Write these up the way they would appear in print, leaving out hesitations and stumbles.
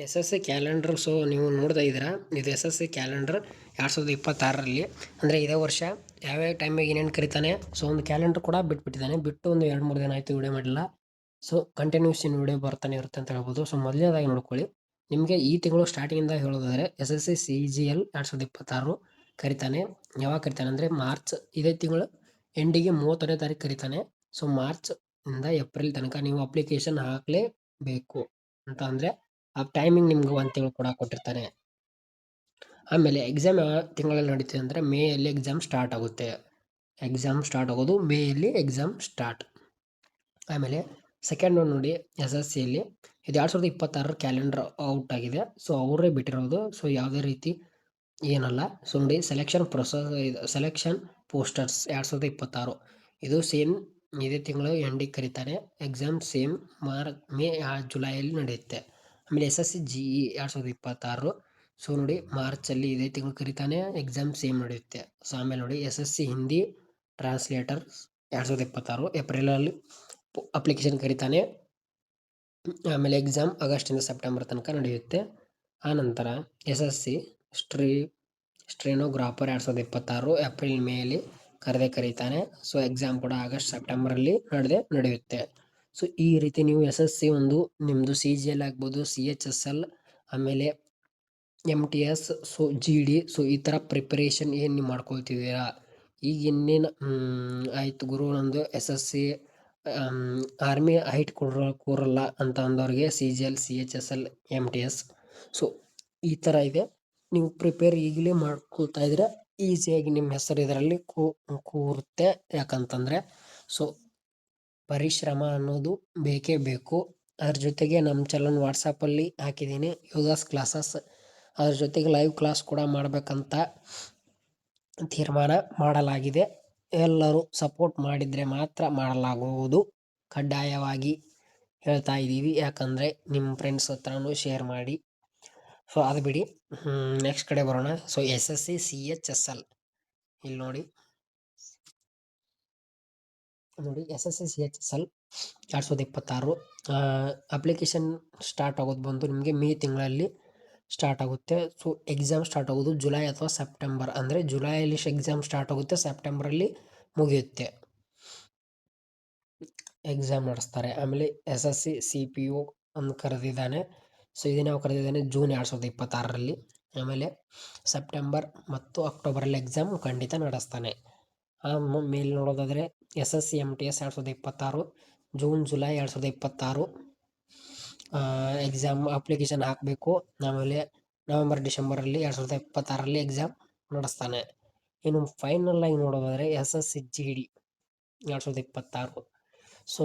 S S C calendar. So ನೀವು ನೋಡ್ತಾ ಇದ್ದೀರಾ, ಇದು ಎಸ್ ಎಸ್ ಸಿ ಕ್ಯಾಲೆಂಡರ್ 2026ರಲ್ಲಿ. ಅಂದರೆ ಇದೇ ವರ್ಷ ಯಾವ್ಯಾವ ಟೈಮಿಗೆ ಏನೇನು ಕರಿತಾನೆ. ಸೊ ಒಂದು ಕ್ಯಾಲೆಂಡರ್ ಕೂಡ ಬಿಟ್ಬಿಟ್ಟಿದ್ದಾನೆ. ಬಿಟ್ಟು ಒಂದು 2-3 ದಿನ ಆಯಿತು ವಿಡಿಯೋ ಮಾಡಿಲ್ಲ. ಸೊ ಕಂಟಿನ್ಯೂಸ್ ಇನ್ ವಿಡಿಯೋ ಬರ್ತಾನೆ ಇರುತ್ತೆ ಅಂತ ಹೇಳ್ಬೋದು. ಸೊ ಮೊದಲನೇದಾಗಿ ನೋಡ್ಕೊಳ್ಳಿ, ನಿಮಗೆ ಈ ತಿಂಗಳು ಸ್ಟಾರ್ಟಿಂಗಿಂದ ಹೇಳೋದಾದರೆ S S C C G L 2026 ಕರಿತಾನೆ. ಯಾವಾಗ ಕರಿತಾನೆ ಅಂದರೆ ಮಾರ್ಚ್, ಇದೇ ತಿಂಗಳು ಎಂಡಿಗೆ 30ನೇ ತಾರೀಕು ಕರಿತಾನೆ. ಸೊ ಮಾರ್ಚ್ ಇಂದ ಏಪ್ರಿಲ್ ತನಕ ನೀವು ಅಪ್ಲಿಕೇಶನ್ ಹಾಕಲೇಬೇಕು ಅಂತ. ಅಂದರೆ ಆ ಟೈಮಿಂಗ್ ನಿಮ್ಗೆ 1 ತಿಂಗಳು ಕೂಡ ಕೊಟ್ಟಿರ್ತಾನೆ. ಆಮೇಲೆ ಎಕ್ಸಾಮ್ ಯಾವ ತಿಂಗಳಲ್ಲಿ ನಡೀತದೆ ಅಂದರೆ ಮೇಯಲ್ಲಿ ಎಕ್ಸಾಮ್ ಸ್ಟಾರ್ಟ್ ಆಗುತ್ತೆ. ಎಕ್ಸಾಮ್ ಸ್ಟಾರ್ಟ್ ಆಗೋದು ಮೇಯಲ್ಲಿ ಎಕ್ಸಾಮ್ ಸ್ಟಾರ್ಟ್. ಆಮೇಲೆ ಸೆಕೆಂಡ್ ಒನ್ ನೋಡಿ, ಎಸ್ ಎಸ್ ಸಿಯಲ್ಲಿ ಇದು 2026 ಕ್ಯಾಲೆಂಡರ್ ಔಟ್ ಆಗಿದೆ. ಸೊ ಅವರೇ ಬಿಟ್ಟಿರೋದು. ಸೊ ಯಾವುದೇ ರೀತಿ ಏನಲ್ಲ. ಸೊ ನೋಡಿ, ಸೆಲೆಕ್ಷನ್ ಪ್ರೊಸೆಸ್, ಸೆಲೆಕ್ಷನ್ ಪೋಸ್ಟರ್ಸ್ 2026 ಇದು ಸೇಮ್ ಇದೇ ತಿಂಗಳು ಎಂಡಿಗೆ ಕರೀತಾನೆ. ಎಕ್ಸಾಮ್ ಸೇಮ್ ಮೇ ಜುಲೈಯಲ್ಲಿ ನಡೆಯುತ್ತೆ. ಆಮೇಲೆ S S C G E 2026. So ನೋಡಿ, ಮಾರ್ಚಲ್ಲಿ ಇದೇ ತಿಂಗಳು ಕರೀತಾನೆ. ಎಕ್ಸಾಮ್ ಸೇಮ್ ನಡೆಯುತ್ತೆ. ಸೊ ಆಮೇಲೆ ನೋಡಿ, S S C Hindi translator 2026 ಏಪ್ರಿಲಲ್ಲಿ ಅಪ್ಲಿಕೇಶನ್ ಕರೀತಾನೆ. ಆಮೇಲೆ ಎಕ್ಸಾಮ್ ಆಗಸ್ಟಿಂದ ಸೆಪ್ಟೆಂಬರ್ ತನಕ ನಡೆಯುತ್ತೆ. ಆನಂತರ S S C stenographer 2026 April ಮೇಯಲ್ಲಿ ಕರೀತಾನೆ. ಸೊ ಎಕ್ಸಾಮ್ ಕೂಡ ಆಗಸ್ಟ್ ಸೆಪ್ಟೆಂಬರಲ್ಲಿ ನಡೆಯುತ್ತೆ. ಸೊ ಈ ರೀತಿ ನೀವು ಎಸ್ ಎಸ್ ಸಿ ಒಂದು ನಿಮ್ಮದು ಸಿ ಜಿ ಎಲ್ ಆಗ್ಬೋದು, ಸಿ ಎಚ್ ಎಸ್ ಎಲ್, ಆಮೇಲೆ M T S, so G D, so ಈ ಥರ ಪ್ರಿಪರೇಷನ್ ಏನು ನೀವು ಮಾಡ್ಕೊಳ್ತಿದ್ದೀರಾ. ಈಗ ಇನ್ನೇನು ಆಯಿತು ಗುರು, ನಂದು S S C army height ಕೂರಲ್ಲ ಅಂತ ಅಂದವ್ರಿಗೆ C G L, C H S L, M T S, so ಈ ಥರ ಇದೆ. ನೀವು ಪ್ರಿಪೇರ್ ಈಗಲೇ ಮಾಡ್ಕೊಳ್ತಾ ಇದ್ರೆ ಈಸಿಯಾಗಿ ನಿಮ್ಮ ಹೆಸರು ಇದರಲ್ಲಿ ಕೂರುತ್ತೆ. ಯಾಕಂತಂದರೆ ಸೊ ಪರಿಶ್ರಮ ಅನ್ನೋದು ಬೇಕೇ ಬೇಕು. ಅದ್ರ ಜೊತೆಗೆ ನಮ್ಮ ಚಾನಲ್ ವಾಟ್ಸಪ್ಪಲ್ಲಿ ಹಾಕಿದ್ದೀನಿ ಯೋಗಾಸ್ ಕ್ಲಾಸಸ್. ಅದ್ರ ಜೊತೆಗೆ ಲೈವ್ ಕ್ಲಾಸ್ ಕೂಡ ಮಾಡಬೇಕಂತ ತೀರ್ಮಾನ ಮಾಡಲಾಗಿದೆ. ಎಲ್ಲರೂ ಸಪೋರ್ಟ್ ಮಾಡಿದರೆ ಮಾತ್ರ ಮಾಡಲಾಗುವುದು. ಕಡ್ಡಾಯವಾಗಿ ಹೇಳ್ತಾ ಇದ್ದೀವಿ, ಯಾಕಂದರೆ ನಿಮ್ಮ ಫ್ರೆಂಡ್ಸ್ ಹತ್ರನೂ ಶೇರ್ ಮಾಡಿ. ಸೊ ಅದು ಬಿಡಿ, ನೆಕ್ಸ್ಟ್ ಕಡೆ ಬರೋಣ. So S S C C H S L ಇಲ್ಲಿ ನೋಡಿ S S C C H S L 2026 application start ಆಗೋದು ಬಂದು ನಿಮಗೆ ಮೇ ತಿಂಗಳಲ್ಲಿ ಸ್ಟಾರ್ಟ್ ಆಗುತ್ತೆ. ಸೊ ಎಕ್ಸಾಮ್ ಸ್ಟಾರ್ಟ್ ಆಗೋದು ಜುಲೈ ಅಥವಾ ಸೆಪ್ಟೆಂಬರ್. ಅಂದರೆ ಜುಲೈಯಲ್ಲಿ ಎಕ್ಸಾಮ್ ಸ್ಟಾರ್ಟ್ ಆಗುತ್ತೆ, ಸೆಪ್ಟೆಂಬರಲ್ಲಿ ಮುಗಿಯುತ್ತೆ, ಎಕ್ಸಾಮ್ ನಡೆಸ್ತಾರೆ. ಆಮೇಲೆ S S C C P U ಒಂದು ಕರೆದಿದ್ದಾನೆ. ಸೊ ಇದನ್ನ ನಾವು ಕರೆದಿದ್ದಾನೆ ಜೂನ್ 2026ರಲ್ಲಿ. ಆಮೇಲೆ ಸೆಪ್ಟೆಂಬರ್ ಮತ್ತು ಅಕ್ಟೋಬರಲ್ಲಿ ಎಕ್ಸಾಮ್ ಖಂಡಿತ ನಡೆಸ್ತಾನೆ. ಮೇಲೆ ನೋಡೋದಾದರೆ S S C M T S 2026 June July 2026 exam application ಹಾಕಬೇಕು. ಆಮೇಲೆ ನವೆಂಬರ್ ಡಿಸೆಂಬರಲ್ಲಿ 2026ರಲ್ಲಿ ಎಕ್ಸಾಮ್ ನಡೆಸ್ತಾನೆ. ಇನ್ನು ಫೈನಲ್ ಆಗಿ ನೋಡೋದಾದರೆ S S C G D 2026. So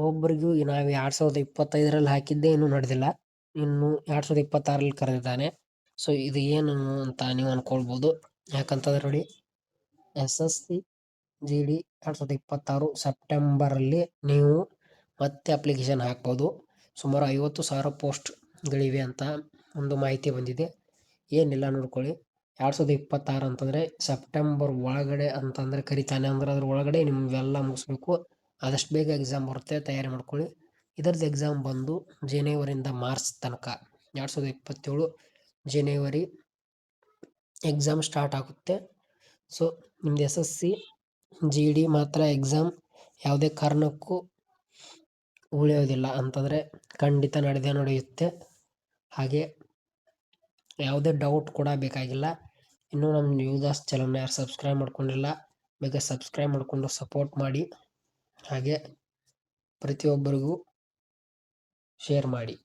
ಒಬ್ಬರಿಗೂ ನಾವು 2025ರಲ್ಲಿ ಹಾಕಿದ್ದೇ ಇನ್ನೂ ನಡೆದಿಲ್ಲ, ಇನ್ನು 2026ರಲ್ಲಿ ಕರೆದಿದ್ದಾನೆ. ಸೊ ಇದು ಏನು ಅಂತ ನೀವು ಅಂದ್ಕೊಳ್ಬೋದು. ಯಾಕಂತಂದ್ರೆ ನೋಡಿ, S S C G D 2026 ಸೆಪ್ಟೆಂಬರಲ್ಲಿ ನೀವು ಮತ್ತೆ ಅಪ್ಲಿಕೇಶನ್ ಹಾಕ್ಬೋದು. ಸುಮಾರು 50,000 ಪೋಸ್ಟ್ಗಳಿವೆ ಅಂತ ಒಂದು ಮಾಹಿತಿ ಬಂದಿದೆ. ಏನಿಲ್ಲ ನೋಡ್ಕೊಳ್ಳಿ, 2026 ಅಂತಂದರೆ ಸೆಪ್ಟೆಂಬರ್ ಒಳಗಡೆ ಅಂತಂದರೆ ಕರಿತಾನೆ. ಅಂದ್ರೆ ಅದ್ರ ಒಳಗಡೆ ನಿಮ್ಗೆಲ್ಲ ಮುಗಿಸ್ಬೇಕು. ಆದಷ್ಟು ಬೇಗ ಎಕ್ಸಾಮ್ ಬರುತ್ತೆ, ತಯಾರಿ ಮಾಡ್ಕೊಳ್ಳಿ. ಇದರದ್ದು ಎಕ್ಸಾಮ್ ಬಂದು ಜನವರಿಯಿಂದ ಮಾರ್ಚ್ ತನಕ 2027 ಜನವರಿ ಎಕ್ಸಾಮ್ ಸ್ಟಾರ್ಟ್ ಆಗುತ್ತೆ. ಸೊ ನಿಮ್ದು S S C G D ಮಾತ್ರ ಎಕ್ಸಾಮ್ ಯಾವುದೇ ಕಾರಣಕ್ಕೂ ಉಳಿಯೋದಿಲ್ಲ, ಅಂತಂದರೆ ಖಂಡಿತ ನಡೆಯುತ್ತೆ. ಹಾಗೆ ಯಾವುದೇ ಡೌಟ್ ಕೂಡ ಬೇಕಾಗಿಲ್ಲ. ಇನ್ನೂ ನಮ್ಮ ಯುವದಾಸ್ ಚಾನಲ್ನ ಯಾರು ಸಬ್ಸ್ಕ್ರೈಬ್ ಮಾಡ್ಕೊಂಡಿಲ್ಲ, ಬೇಗ ಸಬ್ಸ್ಕ್ರೈಬ್ ಮಾಡಿಕೊಂಡು ಸಪೋರ್ಟ್ ಮಾಡಿ. ಹಾಗೆ ಪ್ರತಿಯೊಬ್ಬರಿಗೂ ಶೇರ್ ಮಾಡಿ.